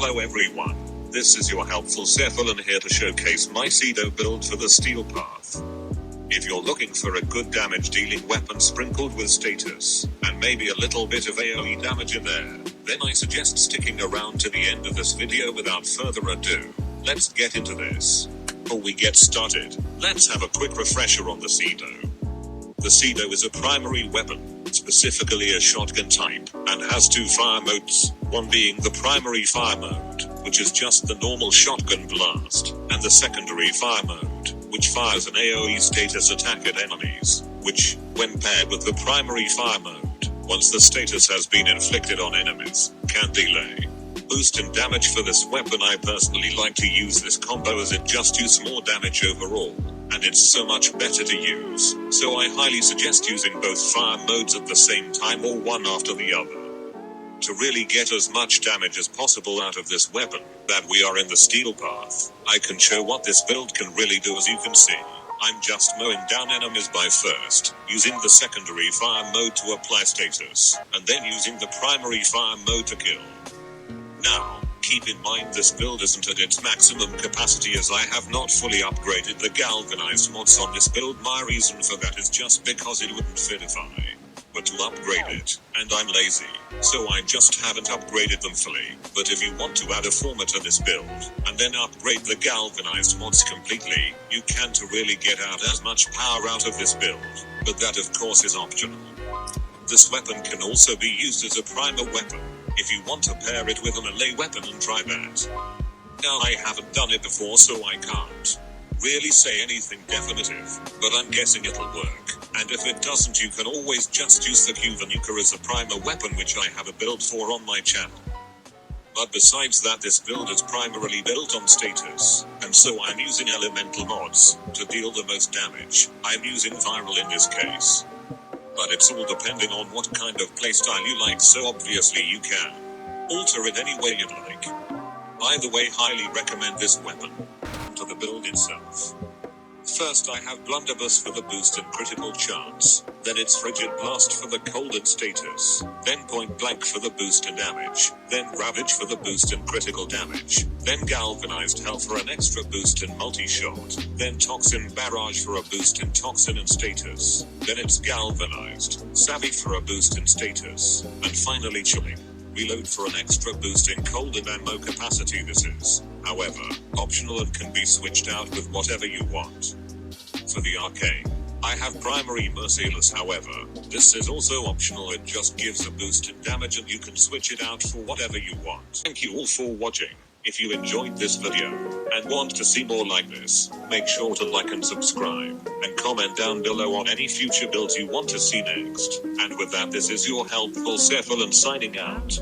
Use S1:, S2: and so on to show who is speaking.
S1: Hello everyone, this is your helpful cephalon here to showcase my Cedo build for the steel path. If you're looking for a good damage dealing weapon sprinkled with status, and maybe a little bit of AoE damage in there, then I suggest sticking around to the end of this video. Without further ado, let's get into this. Before we get started, let's have a quick refresher on the Cedo. The Cedo is a primary weapon, specifically a shotgun type, and has two fire modes, one being the primary fire mode, which is just the normal shotgun blast, and the secondary fire mode, which fires an AoE status attack at enemies, which, when paired with the primary fire mode, once the status has been inflicted on enemies, can delay boost in damage. For this weapon, I personally like to use this combo as it just does more damage overall, and it's so much better to use, so I highly suggest using both fire modes at the same time or one after the other, to really get as much damage as possible out of this weapon. That we are in the steel path, I can show what this build can really do. As you can see, I'm just mowing down enemies by first using the secondary fire mode to apply status, and then using the primary fire mode to kill. Now, keep in mind this build isn't at its maximum capacity, as I have not fully upgraded the galvanized mods on this build. My reason for that is just because it wouldn't fit if I were to upgrade it, and I'm lazy, so I just haven't upgraded them fully. But if you want to add a former to this build, and then upgrade the galvanized mods completely, you can, to really get out as much power out of this build, but that of course is optional. This weapon can also be used as a primer weapon, if you want to pair it with an melee weapon and try that. Now, I haven't done it before, so I can't really say anything definitive, but I'm guessing it'll work, and if it doesn't, you can always just use the Cuvanuka as a primer weapon, which I have a build for on my channel. But besides that, this build is primarily built on status, and so I'm using elemental mods to deal the most damage. I'm using viral in this case, but it's all depending on what kind of playstyle you like, so obviously you can alter it any way you'd like. Either way, highly recommend this weapon. To the build itself. First, I have Blunderbuss for the boost and critical chance, then it's Frigid Blast for the cold and status, then Point Blank for the boost and damage, then Ravage for the boost and critical damage, then Galvanized Hell for an extra boost and multi-shot, then Toxin Barrage for a boost in toxin and status, then it's Galvanized Savvy for a boost in status, and finally Chilling Reload for an extra boost in cold and ammo capacity. This is, however, optional and can be switched out with whatever you want. For the arcane, I have Primary Merciless. However, this is also optional. It just gives a boost in damage and you can switch it out for whatever you want. Thank you all for watching. If you enjoyed this video and want to see more like this, make sure to like and subscribe, and comment down below on any future builds you want to see next. And with that, this is your helpful cephalon signing out.